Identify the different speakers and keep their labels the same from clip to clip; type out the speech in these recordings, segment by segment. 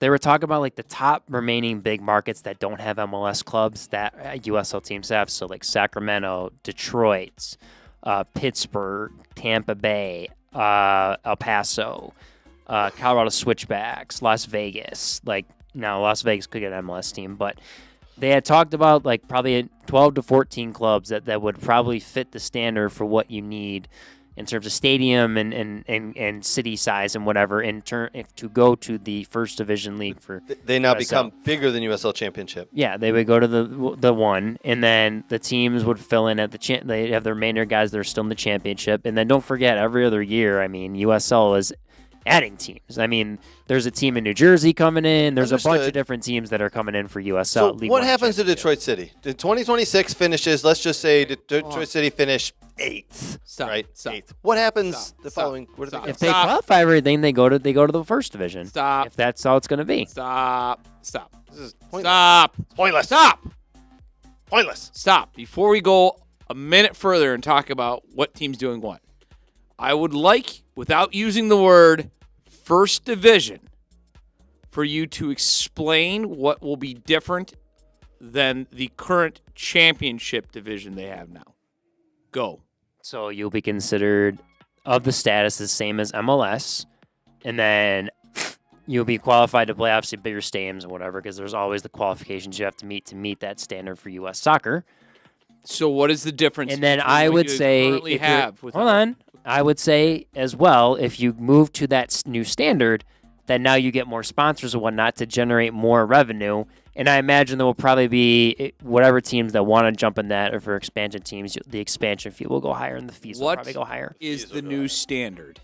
Speaker 1: They were talking about like the top remaining big markets that don't have MLS clubs that USL teams have. So like Sacramento, Detroit, Pittsburgh, Tampa Bay, El Paso, Colorado Switchbacks, Las Vegas. Like now, Las Vegas could get an MLS team, but they had talked about like probably 12 to 14 clubs that would probably fit the standard for what you need in terms of stadium and city size and whatever to go to the first division league for
Speaker 2: they now
Speaker 1: USL.
Speaker 2: become bigger than USL Championship.
Speaker 1: Yeah, they would go to the one, and then the teams would fill in at they have the remainder guys that are still in the championship, and then don't forget every other year. I mean, USL is adding teams. I mean, there's a team in New Jersey coming in. There's a bunch of different teams that are coming in for USL.
Speaker 2: So
Speaker 1: League
Speaker 2: what
Speaker 1: One
Speaker 2: happens to Detroit City? The 2026 finishes. Let's just say Detroit City finish 8th.
Speaker 3: Stop.
Speaker 2: Right?
Speaker 3: Stop.
Speaker 2: 8th. What happens
Speaker 3: Stop.
Speaker 2: the
Speaker 3: Stop.
Speaker 2: following? Where do they go?
Speaker 1: If they qualify everything, they go to the first division.
Speaker 3: Stop.
Speaker 1: If that's all it's going to be.
Speaker 3: Stop.
Speaker 2: This is pointless.
Speaker 3: Stop.
Speaker 2: Pointless.
Speaker 3: Stop.
Speaker 2: Pointless.
Speaker 3: Stop. Before we go a minute further and talk about what team's doing what, I would like, without using the word first division, for you to explain what will be different than the current championship division they have now. Go.
Speaker 1: So you'll be considered of the status the same as MLS, and then you'll be qualified to play obviously bigger stadiums and whatever, because there's always the qualifications you have to meet that standard for U.S. soccer.
Speaker 3: So what is the difference?
Speaker 1: And then
Speaker 3: between
Speaker 1: I
Speaker 3: what
Speaker 1: would
Speaker 3: you
Speaker 1: say,
Speaker 3: currently
Speaker 1: if
Speaker 3: have
Speaker 1: hold on, I would say as well, if you move to that new standard, then now you get more sponsors and whatnot to generate more revenue. And I imagine there will probably be whatever teams that want to jump in that, or for expansion teams, the expansion fee will go higher and the fees will probably go higher.
Speaker 3: What is the new standard?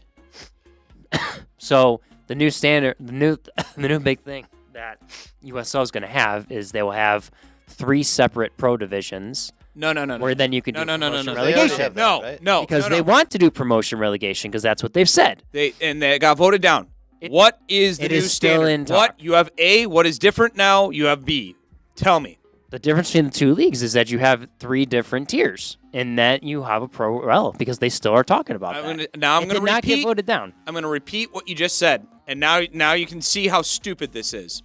Speaker 1: So the new standard, the new big thing that USL is going to have is they will have 3 separate pro divisions.
Speaker 3: No.
Speaker 1: Where then you can do promotion
Speaker 2: They
Speaker 1: relegation.
Speaker 2: already have that, right?
Speaker 3: No.
Speaker 1: Because they want to do promotion relegation because that's what they've said.
Speaker 3: They got voted down. What is the new
Speaker 1: still
Speaker 3: standard?
Speaker 1: in talk.
Speaker 3: What? You have A. What is different now? You have B. Tell me.
Speaker 1: The difference between the 2 leagues is that you have 3 different tiers, and that you have a pro rel because they still are talking about that.
Speaker 3: I'm
Speaker 1: It
Speaker 3: going to
Speaker 1: did not get
Speaker 3: repeat.
Speaker 1: voted down.
Speaker 3: I'm going to repeat what you just said, and now you can see how stupid this is.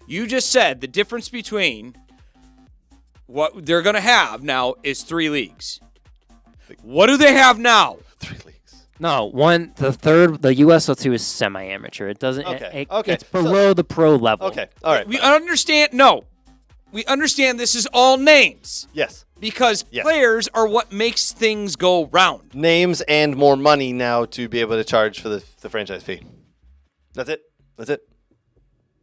Speaker 3: You just said the difference between what they're going to have now is 3 leagues. What do they have now?
Speaker 2: 3 leagues.
Speaker 1: No, the USL 2 is semi-amateur. It doesn't.
Speaker 2: Okay.
Speaker 1: It's below the pro level.
Speaker 2: Okay. All right.
Speaker 3: We understand. No, we understand this is all names
Speaker 2: Yes.
Speaker 3: because
Speaker 2: Yes.
Speaker 3: players are what makes things go round.
Speaker 2: Names and more money now to be able to charge for the franchise fee. That's it.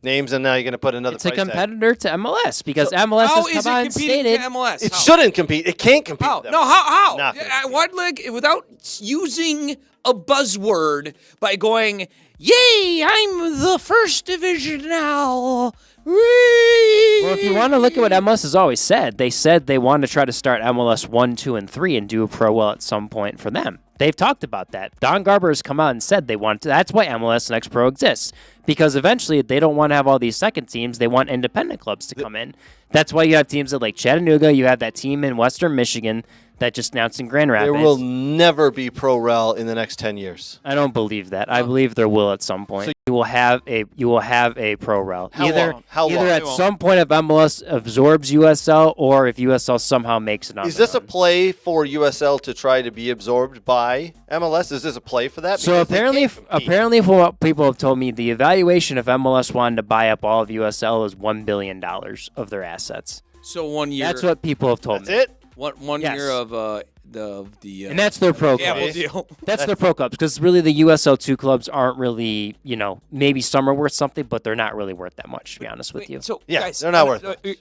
Speaker 2: Names, and now you're going to put another
Speaker 1: It's a
Speaker 2: price tag.
Speaker 1: competitor to MLS because MLS
Speaker 3: How
Speaker 1: has
Speaker 3: is
Speaker 1: come
Speaker 3: it
Speaker 1: out and
Speaker 3: competing
Speaker 1: stated
Speaker 3: to MLS?
Speaker 2: It
Speaker 3: How?
Speaker 2: shouldn't compete. It can't compete.
Speaker 3: How?
Speaker 2: with
Speaker 3: No,
Speaker 2: them.
Speaker 3: how?
Speaker 2: Not gonna compete.
Speaker 3: What, like, without using a buzzword by going, yay, I'm the first division now.
Speaker 1: Well, if you want to look at what MLS has always said, they said they want to try to start MLS 1, 2, and 3 and do a pro well at some point for them. They've talked about that. Don Garber has come out and said they want to. That's why MLS Next Pro exists, because eventually they don't want to have all these second teams. They want independent clubs to come in. That's why you have teams at like Chattanooga. You have that team in Western Michigan that just announced in Grand Rapids.
Speaker 2: There will never be pro rel in the next 10 years.
Speaker 1: I don't believe that. I believe there will at some point. So you will have a pro rel.
Speaker 2: How long?
Speaker 1: Either at some point if MLS absorbs USL or if USL somehow makes it on
Speaker 2: Is
Speaker 1: their
Speaker 2: this a
Speaker 1: own.
Speaker 2: play for USL to try to be absorbed by MLS? Is this a play for that?
Speaker 1: So
Speaker 2: Because they can't compete.
Speaker 1: apparently, from what people have told me, the evaluation if MLS wanted to buy up all of USL is $1 billion of their assets.
Speaker 3: So 1 year.
Speaker 1: That's what people have told
Speaker 2: That's
Speaker 1: me.
Speaker 2: it?
Speaker 3: One
Speaker 1: Yes.
Speaker 3: year of the
Speaker 1: And that's their pro
Speaker 3: gamble
Speaker 1: clubs.
Speaker 3: deal.
Speaker 1: That's their pro clubs, because really the USL 2 clubs aren't really, maybe some are worth something, but they're not really worth that much, to be honest with you.
Speaker 3: So
Speaker 2: Yeah,
Speaker 3: guys,
Speaker 2: they're not worth it.